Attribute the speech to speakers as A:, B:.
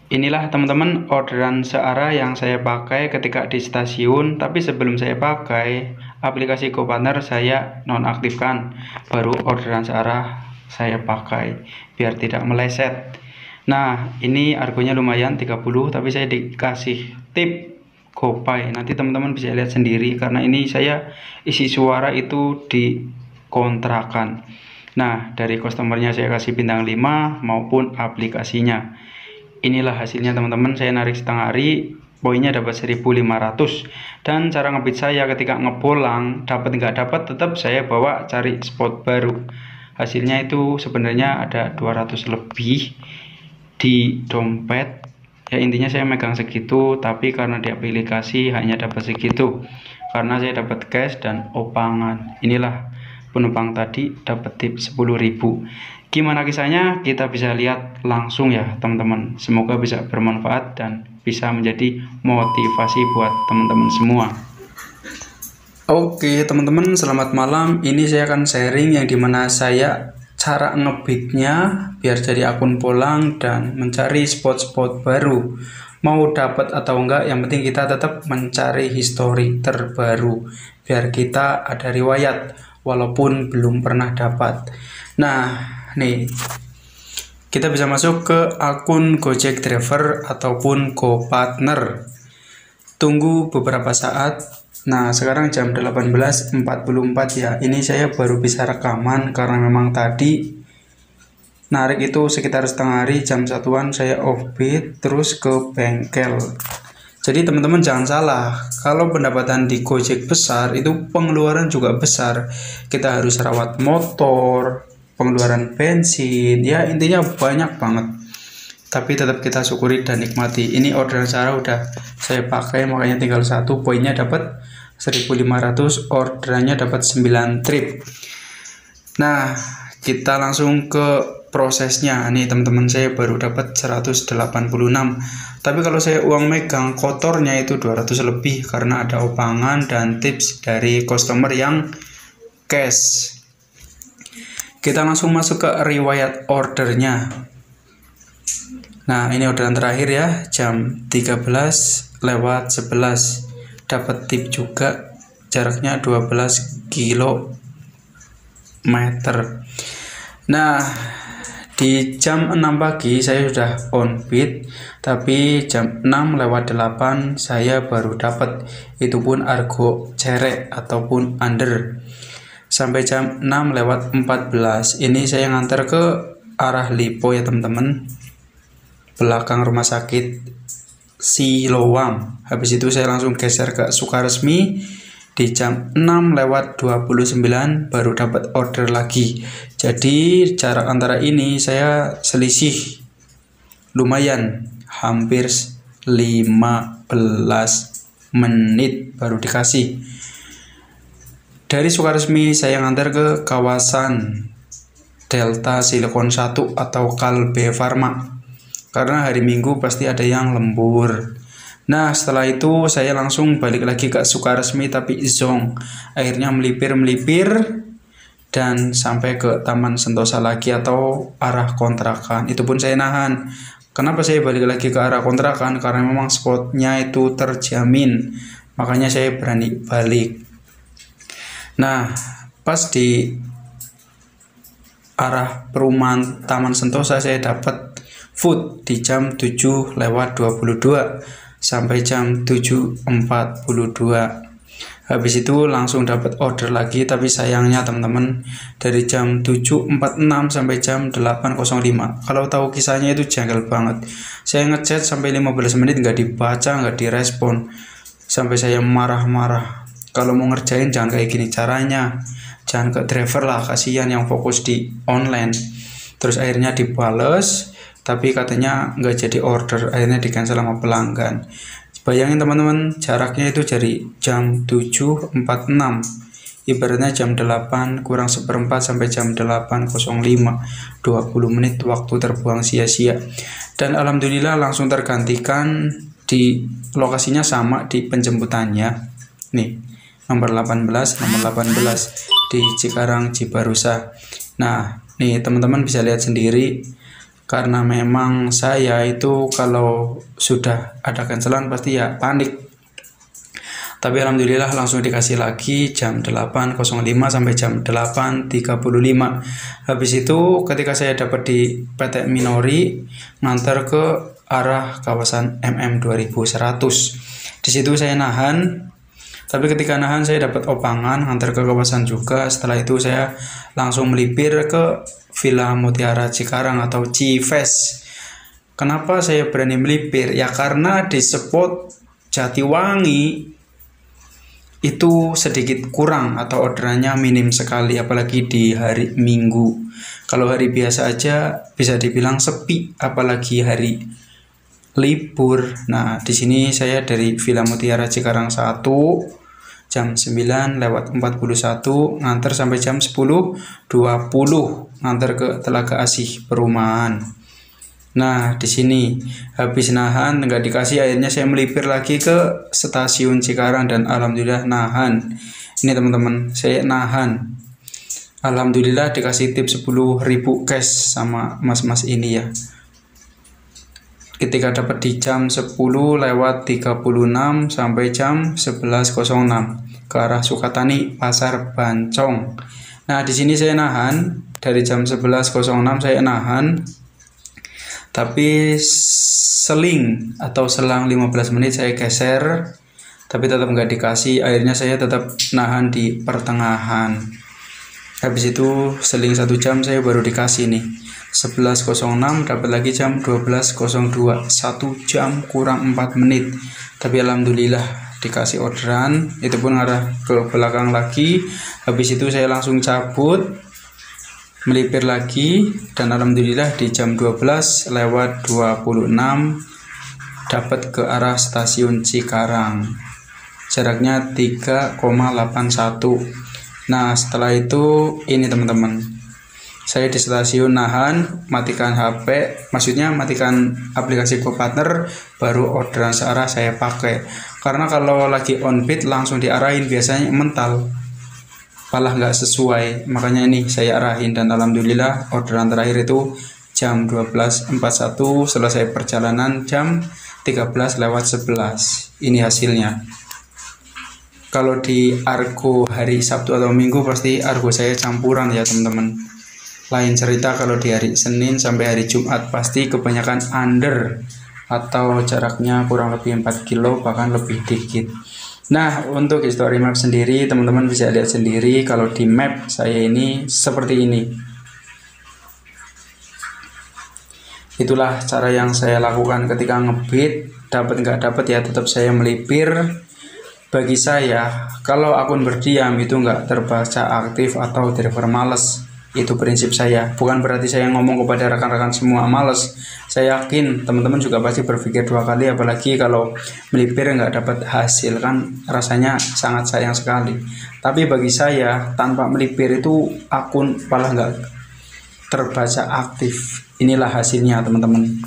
A: Inilah teman-teman orderan searah yang saya pakai ketika di stasiun, tapi sebelum saya pakai aplikasi GoPartner saya nonaktifkan, baru orderan searah saya pakai biar tidak meleset. Nah, ini harganya lumayan 30, tapi saya dikasih tip GoPay. Nanti teman-teman bisa lihat sendiri karena ini saya isi suara itu di kontrakan. Nah, dari customernya saya kasih bintang 5 maupun aplikasinya. Inilah hasilnya teman-teman, saya narik setengah hari, poinnya dapat 1500. Dan cara ngebit saya ketika ngepulang, dapat nggak dapat tetap saya bawa cari spot baru. Hasilnya itu sebenarnya ada 200 lebih di dompet. Ya intinya saya megang segitu, tapi karena di aplikasi hanya dapat segitu. Karena saya dapat cash dan opangan. Inilah penumpang tadi dapat tip 10.000. Gimana kisahnya? Kita bisa lihat langsung ya teman-teman. Semoga bisa bermanfaat dan bisa menjadi motivasi buat teman-teman semua. Oke teman-teman, selamat malam. Ini saya akan sharing yang dimana saya cara ngebitnya biar jadi akun pulang dan mencari spot-spot baru. Mau dapat atau enggak, yang penting kita tetap mencari histori terbaru biar kita ada riwayat walaupun belum pernah dapat. Nah, nih kita bisa masuk ke akun Gojek Driver ataupun GoPartner. Tunggu beberapa saat. Nah, sekarang jam 18.44 ya. Ini saya baru bisa rekaman karena memang tadi narik itu sekitar setengah hari, jam 1-an saya offbeat terus ke bengkel. Jadi teman-teman jangan salah, kalau pendapatan di Gojek besar itu pengeluaran juga besar. Kita harus rawat motor, pengeluaran bensin, ya intinya banyak banget. Tapi tetap kita syukuri dan nikmati. Ini orderan searah udah saya pakai, makanya tinggal satu, poinnya dapat 1500, orderannya dapat 9 trip. Nah, kita langsung ke prosesnya. Nih teman-teman, saya baru dapat 186. Tapi kalau saya uang megang kotornya itu 200 lebih karena ada opangan dan tips dari customer yang cash. Kita langsung masuk ke riwayat ordernya. Nah, ini orderan terakhir ya, jam 13:11. Dapat tip juga, jaraknya 12 km. Nah, di jam 6 pagi saya sudah on beat, tapi jam 6:08 saya baru dapat, itu pun argo cerek ataupun under. Sampai jam 6:14 ini saya nganter ke arah Lipo ya teman-teman, belakang rumah sakit Siloam. Habis itu saya langsung geser ke Sukaresmi. Di jam 6:29 baru dapat order lagi. Jadi jarak antara ini saya selisih lumayan, hampir 15 menit baru dikasih. Dari Sukaresmi saya nganter ke kawasan Delta Silicon 1 atau Kalbe Farma, karena hari Minggu pasti ada yang lembur. Nah, setelah itu saya langsung balik lagi ke Sukaresmi tapi zong. Akhirnya melipir dan sampai ke Taman Sentosa lagi atau arah kontrakan. Itu pun saya nahan. Kenapa saya balik lagi ke arah kontrakan? Karena memang spotnya itu terjamin. Makanya saya berani balik. Nah, pas di arah perumahan Taman Sentosa saya dapat food di jam 7:22 sampai jam 7:42. Habis itu langsung dapat order lagi, tapi sayangnya teman-teman dari jam 7:46 sampai jam 8:05. Kalau tahu kisahnya itu janggal banget. Saya ngechat sampai 15 menit nggak dibaca, nggak direspon. Sampai saya marah-marah. Kalau mau ngerjain jangan kayak gini caranya. Jangan ke driver lah, kasihan yang fokus di online. Terus akhirnya dibales, tapi katanya nggak jadi order, akhirnya di cancel sama pelanggan. Bayangin teman-teman, jaraknya itu dari jam 7:46, ibaratnya jam 8 kurang seperempat sampai jam 8:05, 20 menit waktu terbuang sia-sia. Dan alhamdulillah langsung tergantikan, di lokasinya sama di penjemputannya. Nih, nomor 18 di Cikarang Cibarusa. Nah, nih teman-teman bisa lihat sendiri karena memang saya itu kalau sudah ada cancelan pasti ya panik. Tapi alhamdulillah langsung dikasih lagi jam 8.05 sampai jam 8.35. Habis itu ketika saya dapat di PT Minori ngantar ke arah kawasan MM 2100. Di situ saya nahan. Tapi ketika nahan saya dapat opangan ngantar ke kawasan juga. Setelah itu saya langsung melipir ke Villa Mutiara Cikarang atau Cives. Kenapa saya berani melipir? Ya karena di spot Jatiwangi itu sedikit kurang atau orderannya minim sekali, apalagi di hari Minggu. Kalau hari biasa aja bisa dibilang sepi, apalagi hari libur. Nah, di sini saya dari Villa Mutiara Cikarang 1 jam 9:41 nganter sampai jam 10.20 nganter ke Telaga Asih Perumahan. Nah, di sini habis nahan nggak dikasih, akhirnya saya melipir lagi ke stasiun Cikarang dan alhamdulillah nahan. Ini teman-teman, saya nahan. Alhamdulillah dikasih tip 10.000 cash sama mas-mas ini ya. Ketika dapat di jam 10:36 sampai jam 11.06 ke arah Sukatani Pasar Bancong. Nah, di sini saya nahan dari jam 11.06 saya nahan. Tapi selang 15 menit saya geser, tapi tetap nggak dikasih. Akhirnya saya tetap nahan di pertengahan. Habis itu seling 1 jam saya baru dikasih nih. 11.06 dapat lagi jam 12.02, 1 jam kurang 4 menit. Tapi alhamdulillah dikasih orderan, itu pun arah ke belakang lagi. Habis itu saya langsung cabut, melipir lagi, dan alhamdulillah di jam 12:26 dapat ke arah stasiun Cikarang. Jaraknya 3,81. Nah, setelah itu ini teman-teman, saya di stasiun nahan, matikan HP, maksudnya matikan aplikasi GoPartner, baru orderan searah saya pakai. Karena kalau lagi on beat langsung diarahin biasanya mental, malah nggak sesuai, makanya ini saya arahin. Dan alhamdulillah orderan terakhir itu jam 12.41, selesai perjalanan jam 13:11. Ini hasilnya. Kalau di argo hari Sabtu atau Minggu pasti argo saya campuran ya teman-teman. Lain cerita kalau di hari Senin sampai hari Jumat pasti kebanyakan under atau jaraknya kurang lebih 4 kilo bahkan lebih dikit. Nah, untuk history map sendiri teman-teman bisa lihat sendiri kalau di map saya ini seperti ini. Itulah cara yang saya lakukan ketika ngebit. Dapat nggak dapat ya tetap saya melipir. Bagi saya, kalau akun berdiam itu nggak terbaca aktif atau driver males. Itu prinsip saya. Bukan berarti saya ngomong kepada rekan-rekan semua males. Saya yakin teman-teman juga pasti berpikir 2 kali, apalagi kalau melipir nggak dapat hasil, kan rasanya sangat sayang sekali. Tapi bagi saya, tanpa melipir itu akun malah nggak terbaca aktif. Inilah hasilnya teman-teman.